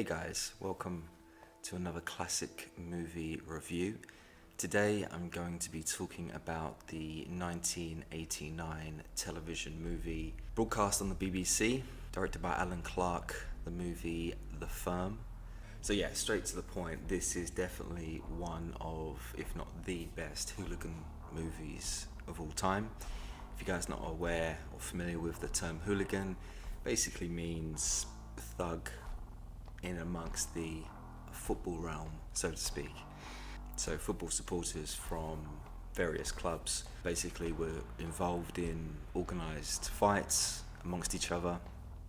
Hey guys, welcome to another classic movie review. Today I'm going to be talking about the 1989 television movie broadcast on the BBC, directed by Alan Clark, the movie The Firm. So yeah, straight to the point, this is definitely one of, if not the best hooligan movies of all time. If you guys are not aware or familiar with the term hooligan, basically means thug in amongst the football realm, so to speak. So football supporters from various clubs basically were involved in organised fights amongst each other.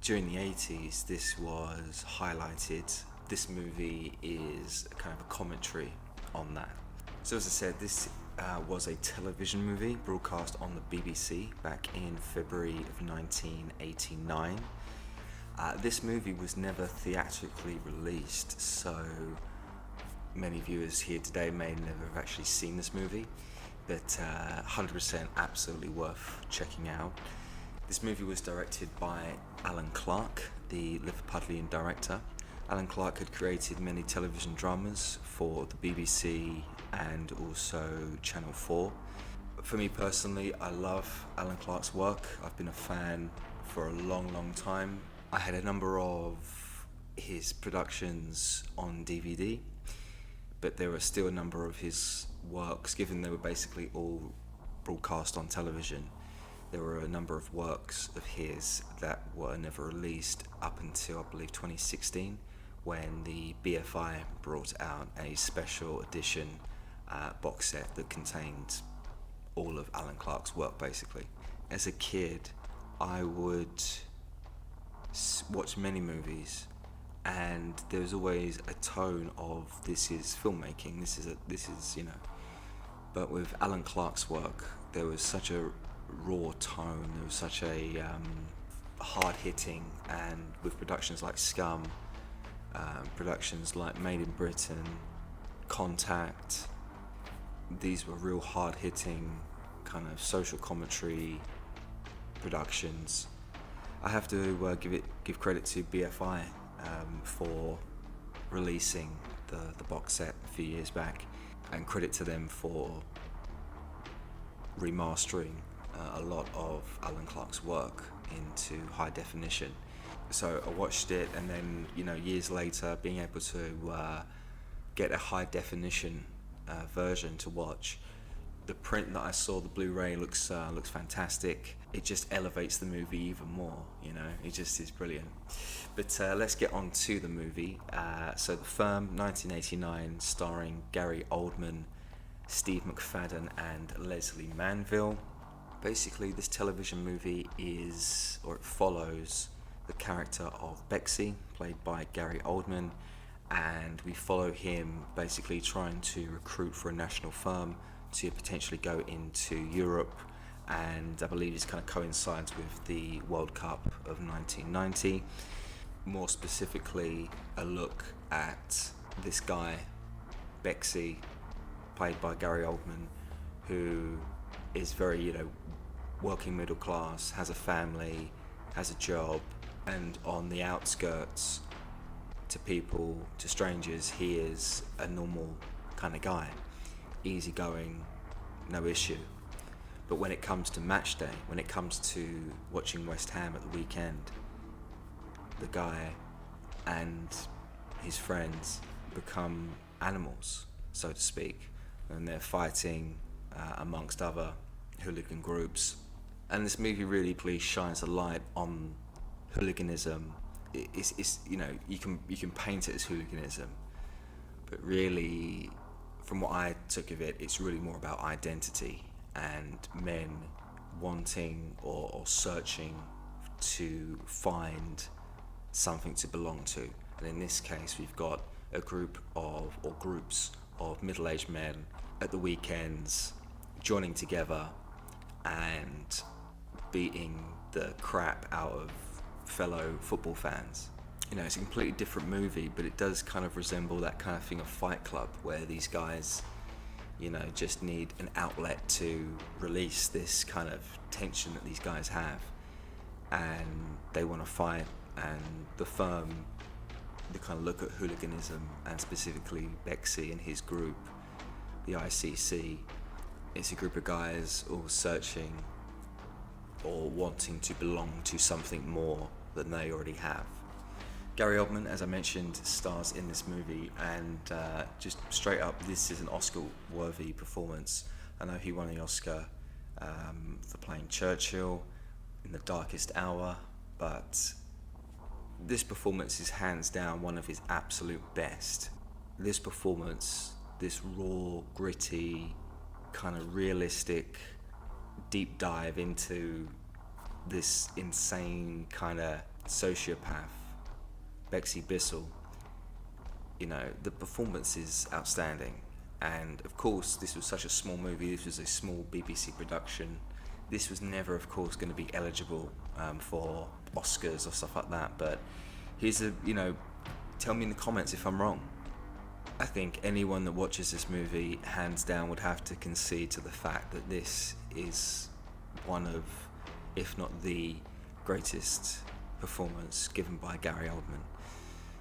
During the 80s, this was highlighted. This movie is a kind of a commentary on that. So as I said, this was a television movie broadcast on the BBC back in February of 1989. This movie was never theatrically released, so many viewers here today may never have actually seen this movie, but 100% absolutely worth checking out. This movie was directed by Alan Clark, the Liverpudlian director. Alan Clark had created many television dramas for the BBC and also Channel 4. For me personally, I love Alan Clark's work. I've been a fan for a long time. I had a number of his productions on DVD, but there were still a number of his works, given they were basically all broadcast on television. There were a number of works of his that were never released up until, I believe, 2016, when the BFI brought out a special edition box set that contained all of Alan Clark's work, basically. As a kid, I would watch many movies, and there was always a tone of this is filmmaking, this is but with Alan Clark's work there was such a raw tone, there was such a hard hitting, and with productions like Scum, productions like Made in Britain, Contact, these were real hard hitting kind of social commentary productions. I have to give credit to BFI for releasing the box set a few years back, and credit to them for remastering a lot of Alan Clark's work into high definition. So I watched it, and then years later being able to get a high definition version to watch. The print that I saw, the Blu-ray, looks fantastic. It just elevates the movie even more, it just is brilliant. But let's get on to the movie. So The Firm, 1989, starring Gary Oldman, Steve McFadden and Leslie Manville. Basically, this television movie follows the character of Bexy, played by Gary Oldman, and we follow him basically trying to recruit for a national firm to potentially go into Europe, and I believe this kind of coincides with the World Cup of 1990. More specifically, a look at this guy, Bexy, played by Gary Oldman, who is very, working middle class, has a family, has a job, and on the outskirts, to strangers, he is a normal kind of guy. Easygoing, no issue. But when it comes to match day, when it comes to watching West Ham at the weekend, the guy and his friends become animals, so to speak, and they're fighting amongst other hooligan groups. And this movie really shines a light on hooliganism. It's you can paint it as hooliganism, but really, from what I took of it, it's really more about identity and men wanting or searching to find something to belong to. And in this case, we've got a groups of middle-aged men at the weekends joining together and beating the crap out of fellow football fans. It's a completely different movie, but it does kind of resemble that kind of thing of Fight Club, where these guys, just need an outlet to release this kind of tension that these guys have, and they want to fight, and the firm the kind of look at hooliganism, and specifically Bexy and his group, the ICC. It's a group of guys all searching or wanting to belong to something more than they already have. Gary Oldman, as I mentioned, stars in this movie, and just straight up, this is an Oscar-worthy performance. I know he won the Oscar for playing Churchill in The Darkest Hour, but this performance is hands down one of his absolute best. This performance, this raw, gritty, kind of realistic deep dive into this insane kind of sociopath, Bexy Bissell, you know, the performance is outstanding. And of course, this was such a small movie, this was a small BBC production. This was never, of course, going to be eligible for Oscars or stuff like that. But here's tell me in the comments if I'm wrong. I think anyone that watches this movie, hands down, would have to concede to the fact that this is one of, if not the greatest performance given by Gary Oldman.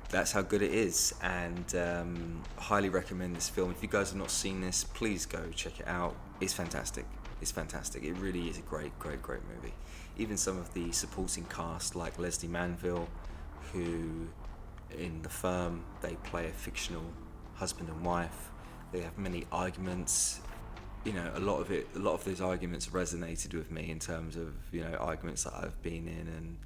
That's how good it is, and highly recommend this film. If you guys have not seen this, please go check it out. It's fantastic. It's fantastic. It really is a great, great, great movie. Even some of the supporting cast, like Leslie Manville, who in The Firm, they play a fictional husband and wife. They have many arguments. You know, a lot of those arguments resonated with me in terms of, you know, arguments that I've been in, and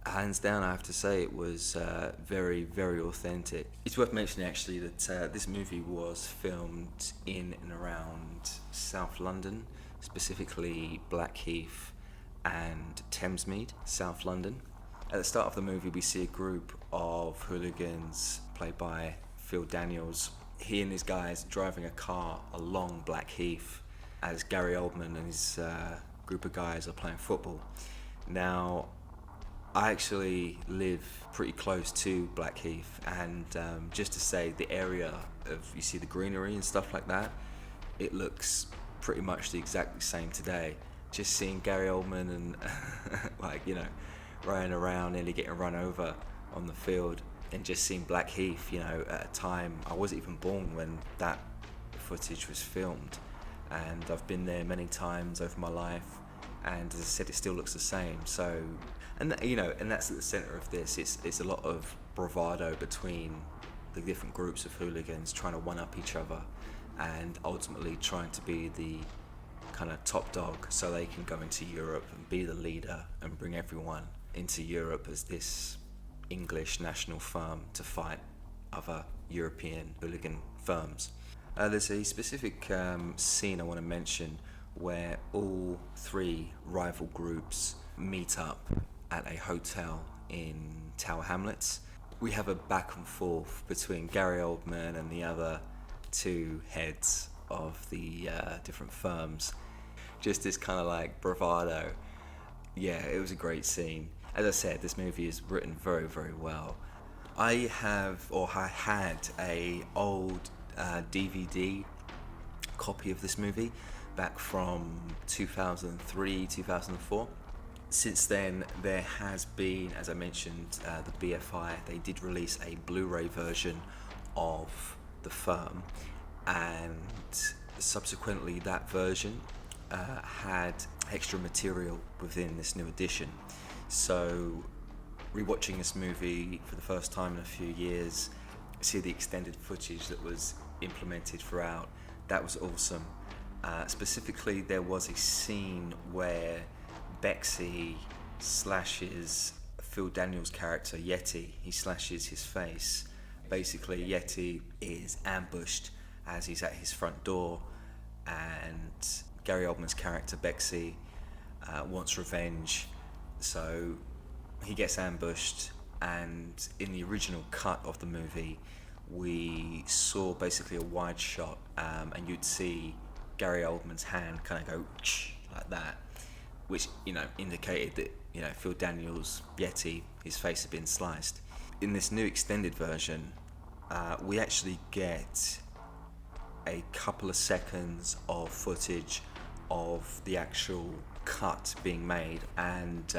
hands down, I have to say it was very, very authentic. It's worth mentioning actually that this movie was filmed in and around South London, specifically Blackheath and Thamesmead, South London. At the start of the movie, we see a group of hooligans played by Phil Daniels. He and his guys driving a car along Blackheath as Gary Oldman and his group of guys are playing football. Now, I actually live pretty close to Blackheath, and just to say, the area of, you see the greenery and stuff like that, it looks pretty much the exact same today. Just seeing Gary Oldman and running around, nearly getting run over on the field, and just seeing Blackheath, you know, at a time I wasn't even born when that footage was filmed, and I've been there many times over my life, and as I said, it still looks the same. So, and that's at the center of this. It's a lot of bravado between the different groups of hooligans trying to one up each other, and ultimately trying to be the kind of top dog so they can go into Europe and be the leader and bring everyone into Europe as this English national firm to fight other European hooligan firms. There's a specific scene I want to mention where all three rival groups meet up at a hotel in Tower Hamlets. We have a back and forth between Gary Oldman and the other two heads of the different firms. Just this kind of like bravado. Yeah, it was a great scene. As I said, this movie is written very, very well. I had a old DVD copy of this movie back from 2003, 2004. Since then, there has been, as I mentioned, the BFI, they did release a Blu-ray version of The Firm, and subsequently that version had extra material within this new edition. So, rewatching this movie for the first time in a few years, see the extended footage that was implemented throughout, that was awesome. Specifically, there was a scene where Bexy slashes Phil Daniels' character, Yeti. He slashes his face. Basically, Yeti is ambushed as he's at his front door, and Gary Oldman's character, Bexy, wants revenge. So he gets ambushed, and in the original cut of the movie, we saw basically a wide shot, and you'd see Gary Oldman's hand kind of go like that, which, you know, indicated that, you know, Phil Daniels' Yeti, his face had been sliced. In this new extended version, we actually get a couple of seconds of footage of the actual cut being made, and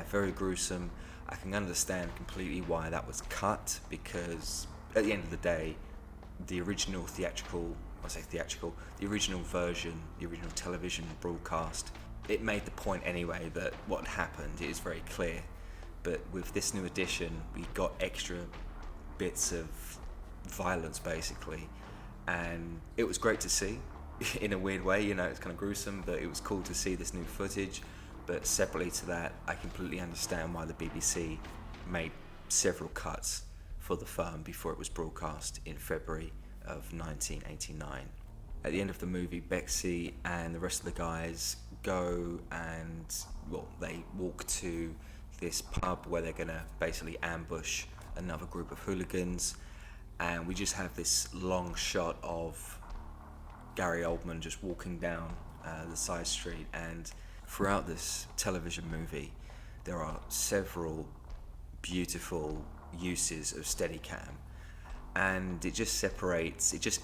very gruesome. I can understand completely why that was cut, because at the end of the day, the original theatrical, I say theatrical, the original version, the original television broadcast, it made the point anyway that what happened is very clear. But with this new edition, we got extra bits of violence basically, and it was great to see. In a weird way, it's kind of gruesome, but it was cool to see this new footage. But separately to that, I completely understand why the BBC made several cuts for the film before it was broadcast in February of 1989. At the end of the movie, Bexy and the rest of the guys go and, they walk to this pub where they're gonna basically ambush another group of hooligans, and we just have this long shot of Gary Oldman just walking down the side street. And throughout this television movie, there are several beautiful uses of Steadicam, and it just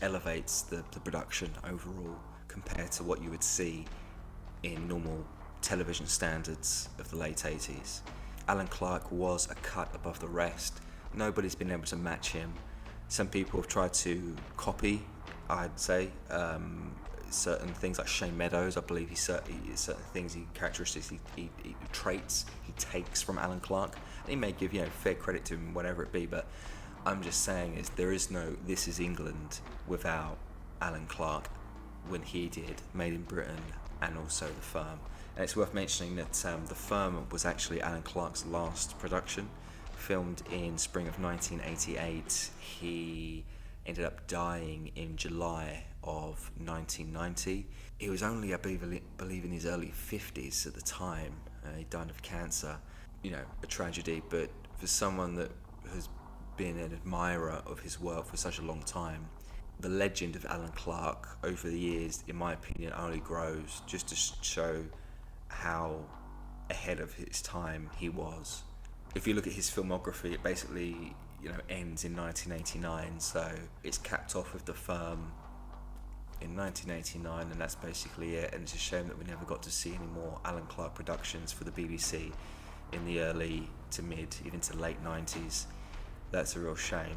elevates the production overall compared to what you would see in normal television standards of the late 80s. Alan Clark was a cut above the rest. Nobody's been able to match him. Some people have tried to copy, I'd say, certain things like Shane Meadows. I believe certain things, characteristics, traits he takes from Alan Clark. And he may give fair credit to him, whatever it be, but I'm just saying there is no This Is England without Alan Clark when he did Made in Britain and also The Firm. And it's worth mentioning that The Firm was actually Alan Clark's last production, filmed in spring of 1988. He ended up dying in July of 1990. He was only, I believe, in his early 50s at the time. He died of cancer. A tragedy, but for someone that has been an admirer of his work for such a long time, the legend of Alan Clark over the years, in my opinion, only grows, just to show how ahead of his time he was. If you look at his filmography, it basically ends in 1989, so it's capped off with The Firm in 1989, and that's basically it. And it's a shame that we never got to see any more Alan Clark productions for the BBC in the early to mid, even to late 90s. That's a real shame.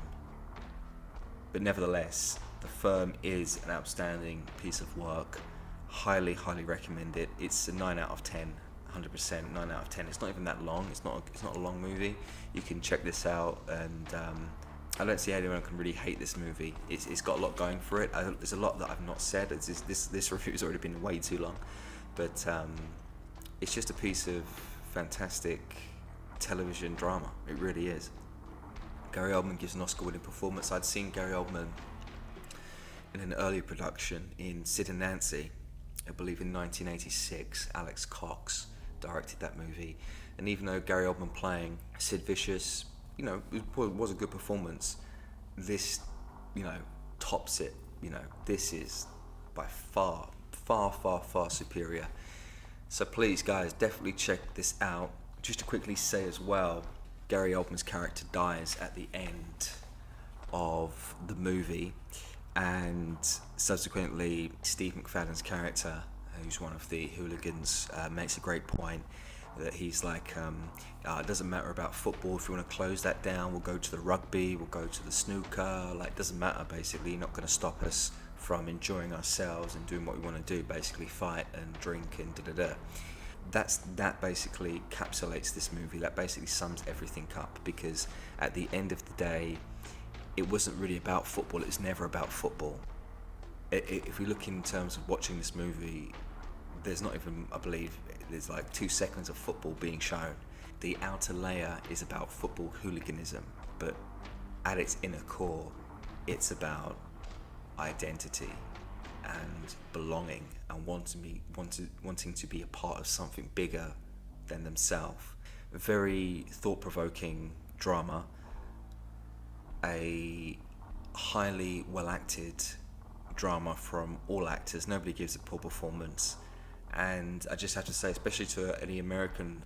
But nevertheless, The Firm is an outstanding piece of work. Highly, highly recommend it. It's a 9 out of 10. 100% 9 out of 10. It's not even that long. It's not a long movie. You can check this out, and I don't see anyone can really hate this movie. It's got a lot going for it. There's a lot that I've not said. This review has already been way too long, but it's just a piece of fantastic television drama. It really is. Gary Oldman gives an Oscar-winning performance. I'd seen Gary Oldman in an earlier production in Sid and Nancy, I believe in 1986. Alex Cox directed that movie, and even though Gary Oldman playing Sid Vicious, it was a good performance, this, tops it. This is by far, far, far, far superior. So please, guys, definitely check this out. Just to quickly say as well, Gary Oldman's character dies at the end of the movie, and subsequently Steve McFadden's character, who's one of the hooligans, makes a great point that he's like, it doesn't matter about football. If you want to close that down, we'll go to the rugby, we'll go to the snooker. Like, it doesn't matter, basically. You're not going to stop us from enjoying ourselves and doing what we want to do, basically fight and drink and da-da-da. That basically encapsulates this movie. That basically sums everything up, because at the end of the day, it wasn't really about football. It was never about football. If we look in terms of watching this movie, there's not even, I believe, there's like 2 seconds of football being shown. The outer layer is about football hooliganism, but at its inner core, it's about identity and belonging and wanting to be a part of something bigger than themselves. A very thought-provoking drama, a highly well-acted drama from all actors. Nobody gives a poor performance. And I just have to say, especially to any Americans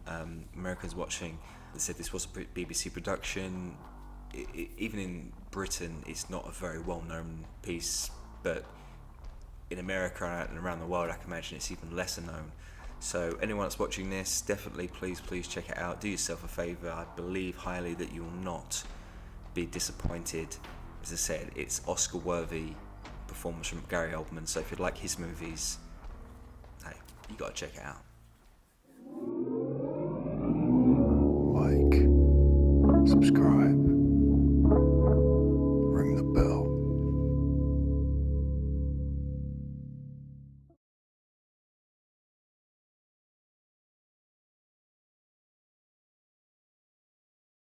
watching, they said this was a BBC production. Even in Britain, it's not a very well-known piece, but in America and around the world, I can imagine it's even lesser known. So anyone that's watching this, definitely please check it out. Do yourself a favour. I believe highly that you will not be disappointed. As I said, it's Oscar-worthy performance from Gary Oldman. So if you like his movies, hey, you got to check it out.